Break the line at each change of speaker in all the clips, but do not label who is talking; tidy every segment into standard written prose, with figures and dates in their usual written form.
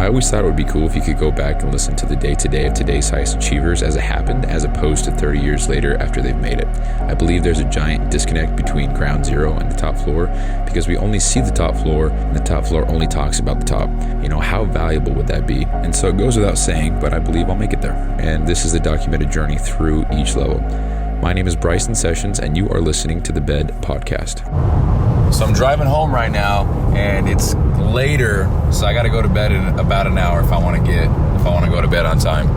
I always thought it would be cool if you could go back and listen to the day-to-day of today's highest achievers as it happened, as opposed to 30 years later after they've made it. I believe there's a giant disconnect between ground zero and the top floor because we only see the top floor and the top floor only talks about the top. How valuable would that be? And so it goes without saying, but I believe I'll make it there. And this is the documented journey through each level. My name is Bryson Sessions, and you are listening to the Bed Podcast.
So I'm driving home right now, and it's later, so I got to go to bed in about an hour if I want to go to bed on time.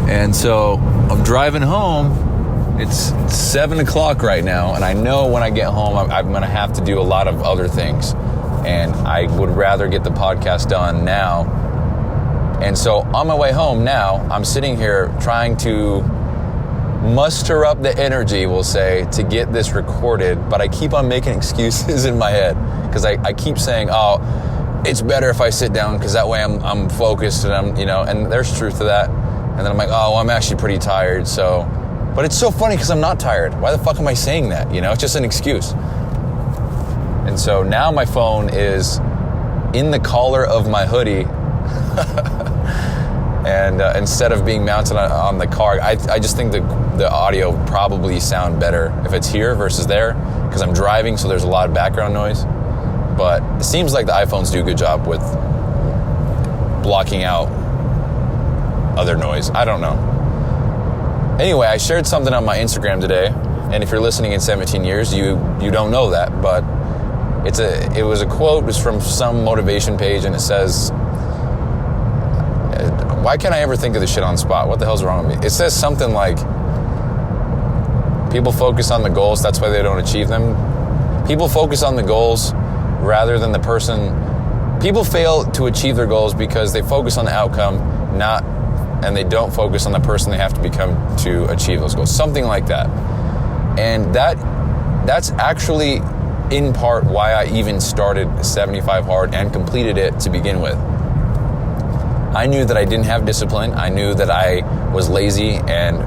And so I'm driving home. It's 7 o'clock right now, and I know when I get home, I'm going to have to do a lot of other things, and I would rather get the podcast done now. And so on my way home now, I'm sitting here trying to muster up the energy, we'll say, to get this recorded, but I keep on making excuses in my head because I keep saying, oh, it's better if I sit down because that way I'm focused and and there's truth to that. And then I'm like, oh, well, I'm actually pretty tired. So, but it's so funny because I'm not tired. Why the fuck am I saying that? It's just an excuse. And so now my phone is in the collar of my hoodie. And instead of being mounted on the car, I just think the audio would probably sound better if it's here versus there because I'm driving, so there's a lot of background noise. But it seems like the iPhones do a good job with blocking out other noise. I don't know. Anyway, I shared something on my Instagram today, and if you're listening in 17 years, you don't know that, but it was a quote. It was from some motivation page, and it says, why can't I ever think of this shit on the spot? What the hell's wrong with me? It says something like, people focus on the goals, that's why they don't achieve them. People focus on the goals rather than the person. People fail to achieve their goals because they focus on the outcome, and they don't focus on the person they have to become to achieve those goals. Something like that. And that's actually in part why I even started 75 Hard and completed it to begin with. I knew that I didn't have discipline. I knew that I was lazy and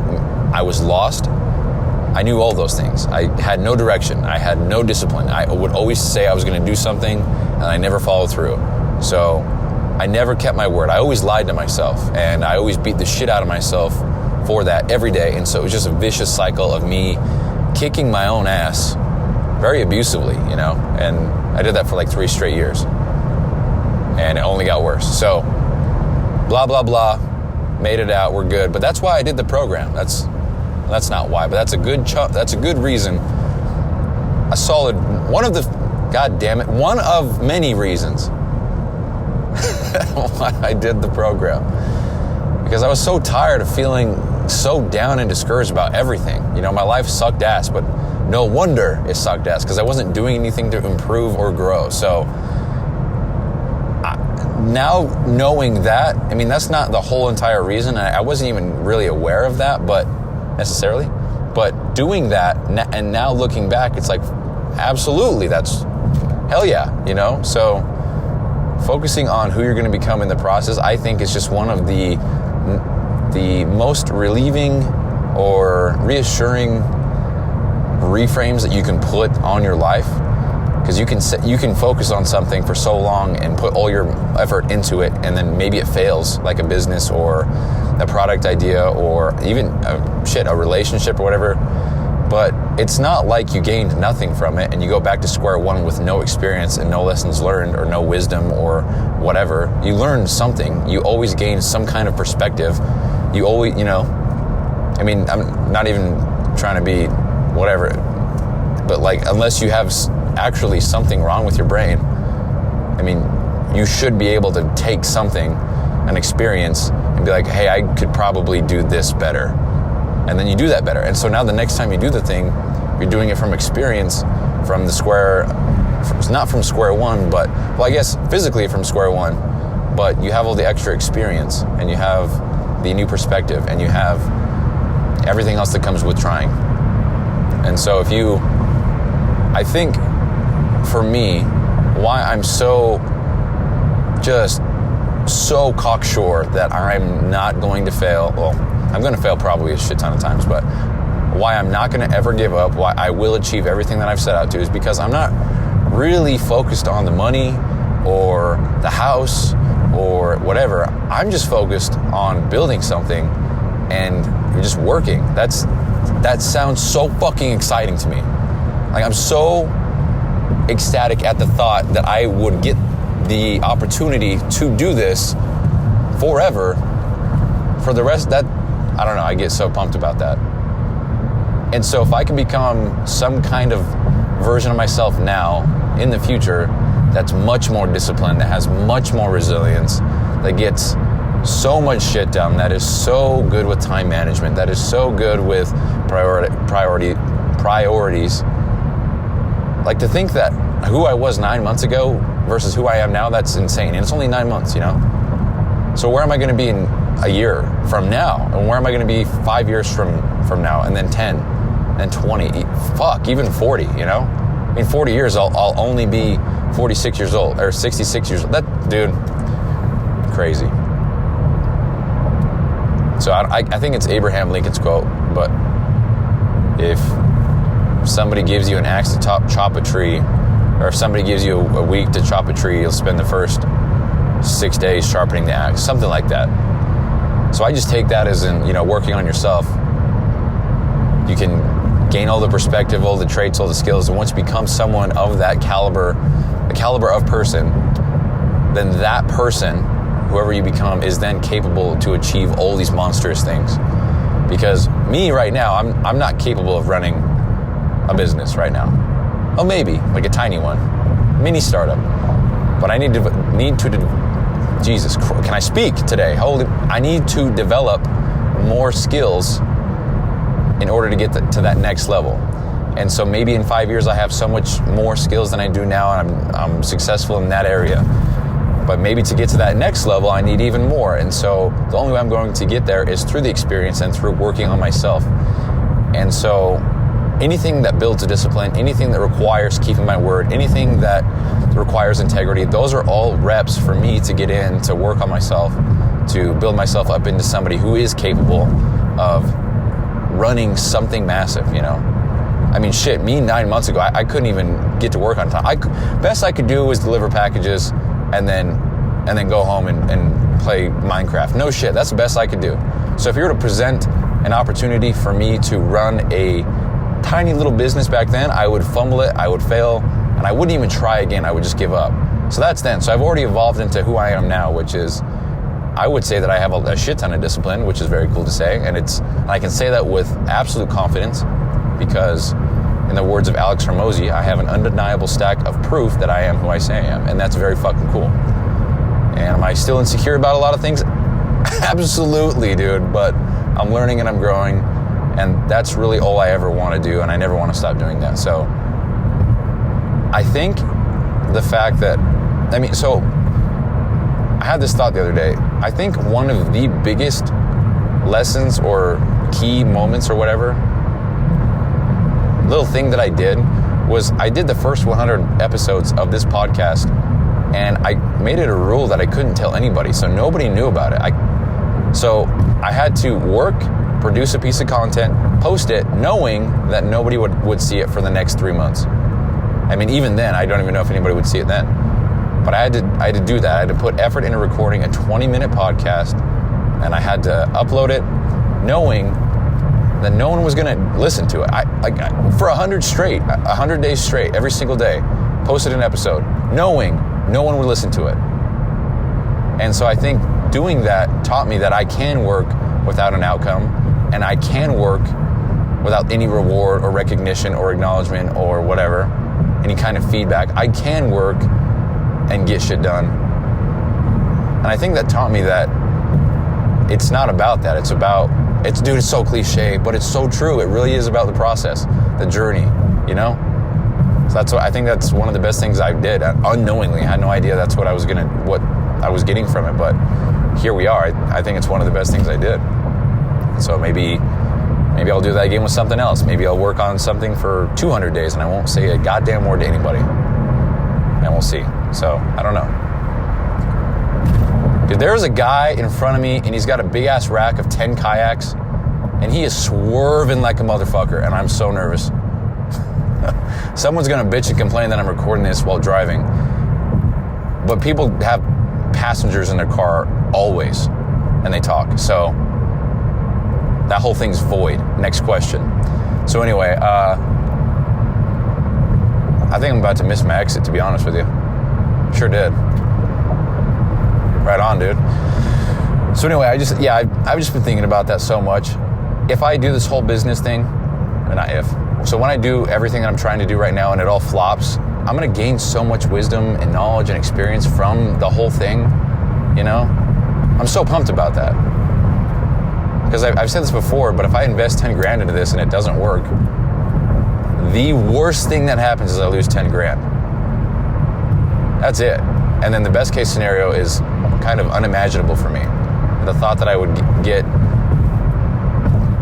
I was lost. I knew all those things. I had no direction. I had no discipline. I would always say I was going to do something and I never followed through. So I never kept my word. I always lied to myself and I always beat the shit out of myself for that every day. And so it was just a vicious cycle of me kicking my own ass very abusively, and I did that for like 3 straight years and it only got worse. So blah, blah, blah, made it out, we're good. But that's why I did the program. That's not why, but that's a good reason. A solid, one of many reasons why I did the program. Because I was so tired of feeling so down and discouraged about everything. My life sucked ass, but no wonder it sucked ass because I wasn't doing anything to improve or grow. So now knowing that, that's not the whole entire reason. I wasn't even really aware of that, but necessarily. But doing that and now looking back, it's like, absolutely, that's hell yeah, So focusing on who you're going to become in the process, I think is just one of the most relieving or reassuring reframes that you can put on your life. Because you can focus on something for so long and put all your effort into it, and then maybe it fails, like a business or a product idea or even a relationship or whatever. But it's not like you gained nothing from it and you go back to square one with no experience and no lessons learned or no wisdom or whatever. You learned something. You always gain some kind of perspective. You always, I'm not even trying to be whatever, but like, unless you have actually something wrong with your brain, you should be able to take something, an experience, and be like, hey, I could probably do this better. And then you do that better. And so now the next time you do the thing, you're doing it from experience, not from square one, but, well, I guess physically from square one, but you have all the extra experience and you have the new perspective and you have everything else that comes with trying. And so I think for me, why I'm so cocksure that I'm not going to fail. Well, I'm going to fail probably a shit ton of times, but why I'm not going to ever give up, why I will achieve everything that I've set out to, is because I'm not really focused on the money or the house or whatever. I'm just focused on building something and just working. That sounds so fucking exciting to me. Like, I'm so ecstatic at the thought that I would get the opportunity to do this forever for the rest. That, I don't know, I get so pumped about that. And so if I can become some kind of version of myself now in the future that's much more disciplined, that has much more resilience, that gets so much shit done, that is so good with time management, that is so good with priorities. Like, to think that who I was 9 months ago versus who I am now, that's insane. And it's only 9 months, you know? So where am I going to be in a year from now? And where am I going to be 5 years from now? And then 10, and 20, fuck, even 40, you know? In 40 years, I'll only be 46 years old, or 66 years old. That, dude, crazy. So I think it's Abraham Lincoln's quote, but if somebody gives you an axe to chop a tree, or if somebody gives you a week to chop a tree, you'll spend the first 6 days sharpening the axe, something like that. So I just take that as in, you know, working on yourself. You can gain all the perspective, all the traits, all the skills, and once you become someone of that caliber, the caliber of person, then that person, whoever you become, is then capable to achieve all these monstrous things. Because me right now, I'm not capable of running a business right now. Oh, maybe like a tiny one, mini startup. But I need to. Jesus, can I speak today? I need to develop more skills in order to get to that next level. And so maybe in 5 years I have so much more skills than I do now, and I'm successful in that area. But maybe to get to that next level, I need even more. And so the only way I'm going to get there is through the experience and through working on myself. And so anything that builds a discipline, anything that requires keeping my word, anything that requires integrity, those are all reps for me to get in, to work on myself, to build myself up into somebody who is capable of running something massive, you know? I mean, shit, me 9 months ago, I couldn't even get to work on time. Best I could do was deliver packages and then go home and play Minecraft. No shit, that's the best I could do. So if you were to present an opportunity for me to run a tiny little business back then, I would fumble it, I would fail, and I wouldn't even try again. I would just give up. So that's then. So I've already evolved into who I am now, which is, I would say that I have a shit ton of discipline, which is very cool to say, and I can say that with absolute confidence, because in the words of Alex Hormozy, I have an undeniable stack of proof that I am who I say I am, and that's very fucking cool. And am I still insecure about a lot of things? Absolutely, dude, but I'm learning and I'm growing, and that's really all I ever want to do, and I never want to stop doing that. So I think the fact that, so I had this thought the other day. I think one of the biggest lessons or key moments or whatever, little thing that I did was I did the first 100 episodes of this podcast, and I made it a rule that I couldn't tell anybody, so nobody knew about it. So I had to work, produce a piece of content, post it, knowing that nobody would see it for the next 3 months. I mean, even then, I don't even know if anybody would see it then. But I had to do that. I had to put effort into recording a 20-minute podcast, and I had to upload it, knowing that no one was going to listen to it. For 100 days straight, every single day, posted an episode, knowing no one would listen to it. And so I think doing that taught me that I can work without an outcome, and I can work without any reward or recognition or acknowledgement or whatever, any kind of feedback. I can work and get shit done. And I think that taught me that it's not about that. Dude, it's so cliche, but it's so true. It really is about the process, the journey, you know? So I think that's one of the best things I did. Unknowingly, I had no idea that's what I was getting from it, but here we are. I think it's one of the best things I did. So maybe I'll do that again with something else. Maybe I'll work on something for 200 days and I won't say a goddamn word to anybody. And we'll see. So, I don't know. Dude, there's a guy in front of me and he's got a big ass rack of 10 kayaks and he is swerving like a motherfucker and I'm so nervous. Someone's gonna bitch and complain that I'm recording this while driving. But people have passengers in their car always, and they talk. So that whole thing's void. Next question. So anyway, I think I'm about to miss my exit, to be honest with you. Sure did. Right on, dude. So anyway, I've just been thinking about that so much. If I do this whole business thing, or not if, so when I do everything that I'm trying to do right now and it all flops, I'm going to gain so much wisdom and knowledge and experience from the whole thing, you know? I'm so pumped about that. Because I've said this before, but if I invest 10 grand into this and it doesn't work, the worst thing that happens is I lose 10 grand. That's it. And then the best case scenario is kind of unimaginable for me. The thought that I would get,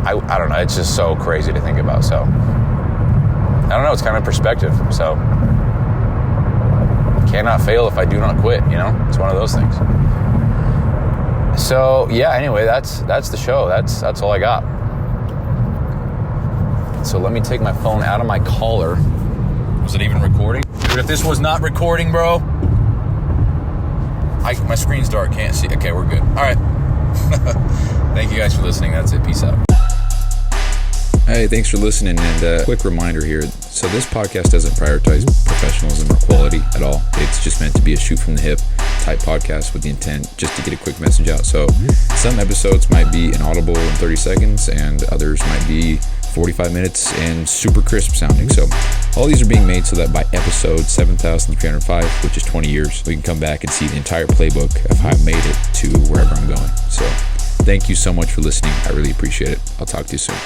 I don't know, it's just so crazy to think about. So, I don't know, it's kind of perspective. So, cannot fail if I do not quit, you know? It's one of those things. So, yeah, anyway, that's the show. That's all I got. So let me take my phone out of my collar. Was it even recording? Dude, if this was not recording, bro, my screen's dark, can't see. Okay, we're good. All right. Thank you guys for listening. That's it. Peace out.
Hey, thanks for listening, and quick reminder here. So this podcast doesn't prioritize professionalism or quality at all. It's just meant to be a shoot from the hip type podcast with the intent just to get a quick message out. So some episodes might be inaudible in 30 seconds and others might be 45 minutes and super crisp sounding. So all these are being made so that by episode 7,305, which is 20 years, we can come back and see the entire playbook of how I made it to wherever I'm going. So thank you so much for listening. I really appreciate it. I'll talk to you soon.